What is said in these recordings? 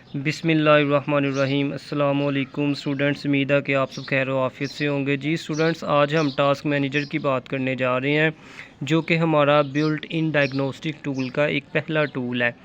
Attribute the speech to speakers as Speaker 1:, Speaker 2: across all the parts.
Speaker 1: बिस्मिल्लाहिर्रहमानिर्रहीम। अस्सलाम वालेकुम स्टूडेंट्स, उम्मीद है कि आप सब खैर आफियत से होंगे। जी स्टूडेंट्स, आज हम टास्क मैनेजर की बात करने जा रहे हैं, जो कि हमारा बिल्ट इन डायग्नोस्टिक टूल का एक पहला टूल है।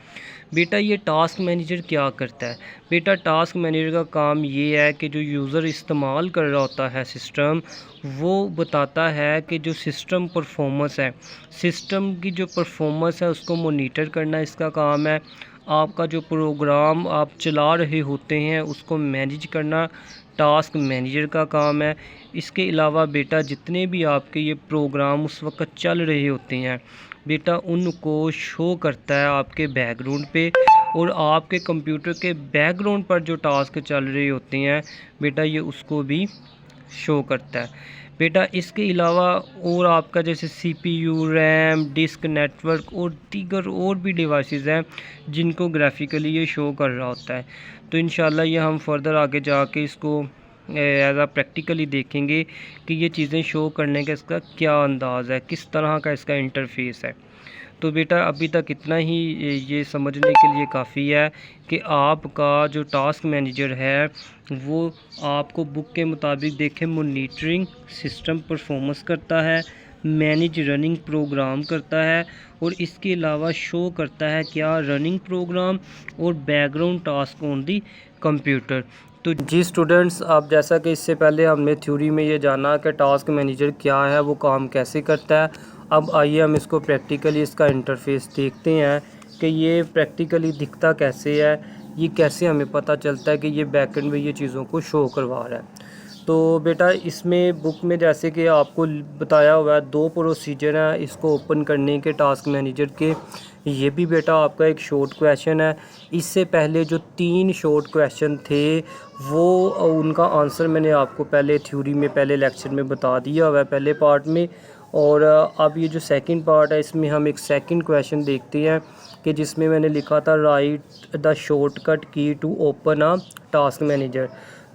Speaker 1: बेटा ये टास्क मैनेजर क्या करता है? बेटा टास्क मैनेजर का काम ये है कि जो यूज़र इस्तेमाल कर रहा होता है सिस्टम, वो बताता है कि जो सिस्टम परफॉर्मेंस है, सिस्टम की जो परफॉर्मेंस है उसको मोनीटर करना इसका काम है। आपका जो प्रोग्राम आप चला रहे होते हैं उसको मैनेज करना टास्क मैनेजर का काम है। इसके अलावा बेटा जितने भी आपके ये प्रोग्राम उस वक्त चल रहे होते हैं बेटा, उनको शो करता है आपके बैकग्राउंड पे, और आपके कंप्यूटर के बैकग्राउंड पर जो टास्क चल रहे होते हैं बेटा, ये उसको भी शो करता है। बेटा इसके अलावा और आपका जैसे सीपीयू, रैम, डिस्क, नेटवर्क और दीगर और भी डिवाइसेस हैं जिनको ग्राफिकली ये शो कर रहा होता है। तो इंशाल्लाह ये हम फर्दर आगे जाके इसको एज आ प्रैक्टिकली देखेंगे कि ये चीज़ें शो करने का इसका क्या अंदाज़ है, किस तरह का इसका इंटरफेस है। तो बेटा अभी तक इतना ही ये समझने के लिए काफ़ी है कि आपका जो टास्क मैनेजर है वो आपको बुक के मुताबिक देखें मोनीटरिंग सिस्टम परफॉर्मेंस करता है, मैनेज रनिंग प्रोग्राम करता है, और इसके अलावा शो करता है क्या रनिंग प्रोग्राम और background task on the computer. तो जी स्टूडेंट्स, आप जैसा कि इससे पहले हमने थ्योरी में ये जाना कि टास्क मैनेजर क्या है, वो काम कैसे करता है। अब आइए हम इसको प्रैक्टिकली इसका इंटरफेस देखते हैं कि ये प्रैक्टिकली दिखता कैसे है, ये कैसे हमें पता चलता है कि ये बैकएंड में ये चीज़ों को शो करवा रहा है। तो बेटा इसमें बुक में जैसे कि आपको बताया हुआ है 2 प्रोसीजर हैं इसको ओपन करने के टास्क मैनेजर के। ये भी बेटा आपका एक शॉर्ट क्वेश्चन है। इससे पहले जो 3 शॉर्ट क्वेश्चन थे वो उनका आंसर मैंने आपको पहले थ्योरी में पहले लेक्चर में बता दिया हुआ है पहले पार्ट में। और अब ये जो सेकंड पार्ट है इसमें हम एक सेकंड क्वेश्चन देखते हैं कि जिसमें मैंने लिखा था write the shortcut key to open a task manager.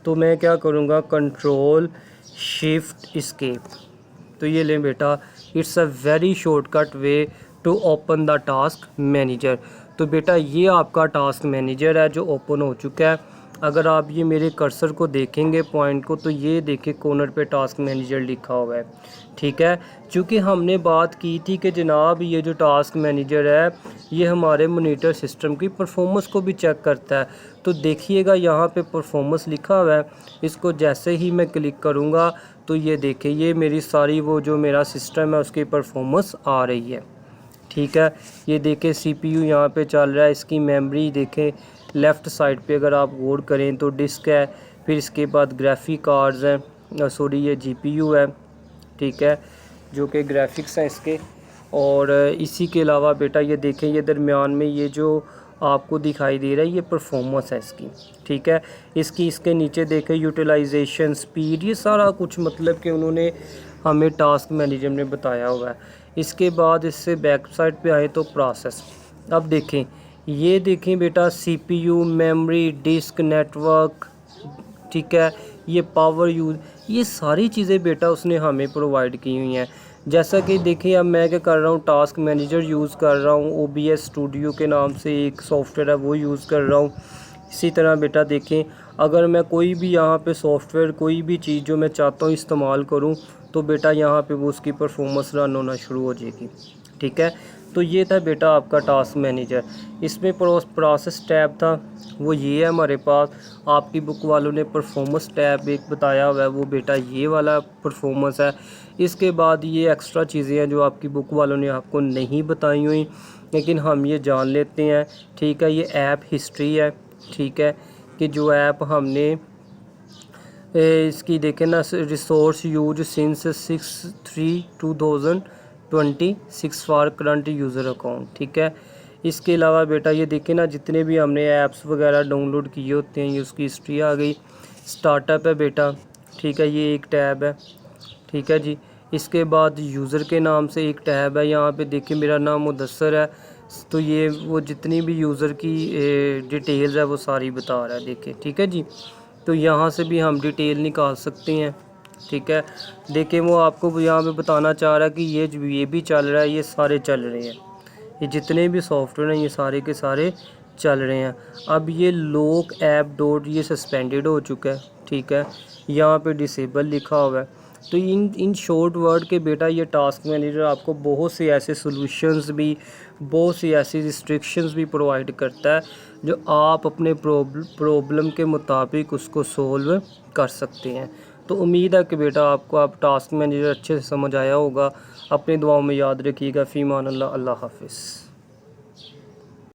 Speaker 1: तो मैं क्या करूँगा, कंट्रोल शिफ्ट एस्केप। तो ये लें बेटा, it's a very shortcut way to open the task manager. तो बेटा ये आपका टास्क मैनेजर है जो ओपन हो चुका है। अगर आप ये मेरे कर्सर को देखेंगे पॉइंट को, तो ये देखें कॉर्नर पे टास्क मैनेजर लिखा हुआ है, ठीक है। चूँकि हमने बात की थी कि जनाब ये जो टास्क मैनेजर है ये हमारे मॉनिटर सिस्टम की परफॉर्मेंस को भी चेक करता है। तो देखिएगा यहाँ पे परफॉर्मेंस लिखा हुआ है, इसको जैसे ही मैं क्लिक करूँगा तो ये देखें ये मेरी सारी वो जो मेरा सिस्टम है उसकी परफॉर्मेंस आ रही है, ठीक है। ये देखें सीपीयू यहाँ पे चल रहा है, इसकी मेमोरी देखें लेफ़्ट साइड पे अगर आप गौर करें तो डिस्क है, फिर इसके बाद ग्राफिक कार्ड्स हैं, सॉरी ये जीपीयू है, ठीक है, जो कि ग्राफिक्स हैं इसके। और इसी के अलावा बेटा ये देखें ये दरमियान में ये जो आपको दिखाई दे रहा है ये परफॉर्मेंस है इसकी, ठीक है। इसके नीचे देखें यूटिलाइजेशन, स्पीड, ये सारा कुछ मतलब कि उन्होंने हमें टास्क मैनेजर ने बताया हुआ है। इसके बाद इससे बैक साइड पे आए तो प्रोसेस। अब देखें ये देखें बेटा सीपीयू, मेमोरी, डिस्क, नेटवर्क, ठीक है, ये पावर यूज़, ये सारी चीज़ें बेटा उसने हमें प्रोवाइड की हुई हैं। जैसा कि देखिए अब मैं क्या कर रहा हूँ, टास्क मैनेजर यूज़ कर रहा हूँ, OBS स्टूडियो के नाम से एक सॉफ्टवेयर है वो यूज़ कर रहा हूँ। इसी तरह बेटा देखें अगर मैं कोई भी यहाँ पे सॉफ्टवेयर कोई भी चीज़ जो मैं चाहता हूँ इस्तेमाल करूँ तो बेटा यहाँ पे वो उसकी परफॉर्मेंस रन होना शुरू हो जाएगी, ठीक है। तो ये था बेटा आपका टास्क मैनेजर। इसमें प्रोसेस टैब था वो ये है हमारे पास। आपकी बुक वालों ने परफॉर्मेंस टैब एक बताया हुआ है, वो बेटा ये वाला परफॉर्मेंस है। इसके बाद ये एक्स्ट्रा चीज़ें हैं जो आपकी बुक वालों ने आपको नहीं बताई हुई, लेकिन हम ये जान लेते हैं, ठीक है। ये ऐप हिस्ट्री है, ठीक है, कि जो ऐप हमने इसकी देखें ना, resource use since 6/3/2026 for current user account, ठीक है। इसके अलावा बेटा ये देखें ना जितने भी हमने ऐप्स वगैरह डाउनलोड किए होते हैं ये उसकी हिस्ट्री आ गई। स्टार्टअप है बेटा, ठीक है, ये एक टैब है, ठीक है जी। इसके बाद यूज़र के नाम से एक टैब है, यहाँ पे देखिए मेरा नाम मुदस्सर है, तो ये वो जितनी भी यूज़र की डिटेल्स है वो सारी बता रहा है, देखिए, ठीक है जी। तो यहाँ से भी हम डिटेल निकाल सकते हैं, ठीक है। देखिए वो आपको यहाँ पे बताना चाह रहा है कि ये भी चल रहा है, ये सारे चल रहे हैं, ये जितने भी सॉफ्टवेयर हैं ये सारे के सारे चल रहे हैं। अब ये लॉक ऐप डॉट ये सस्पेंडेड हो चुका है, ठीक है, यहाँ पे डिसेबल लिखा हुआ है। तो इन शॉर्ट वर्ड के बेटा ये टास्क मैनेजर आपको बहुत से ऐसे सॉल्यूशंस भी, बहुत सी ऐसी रिस्ट्रिक्शंस भी प्रोवाइड करता है जो आप अपने प्रॉब्लम के मुताबिक उसको सोल्व कर सकते हैं। तो उम्मीद है कि बेटा आपको आप टास्क मैनेजर अच्छे से समझ आया होगा। अपनी दुआओं में याद रखिएगा। फ़ीमान अल्लाह, अल्लाह हाफ़िज़।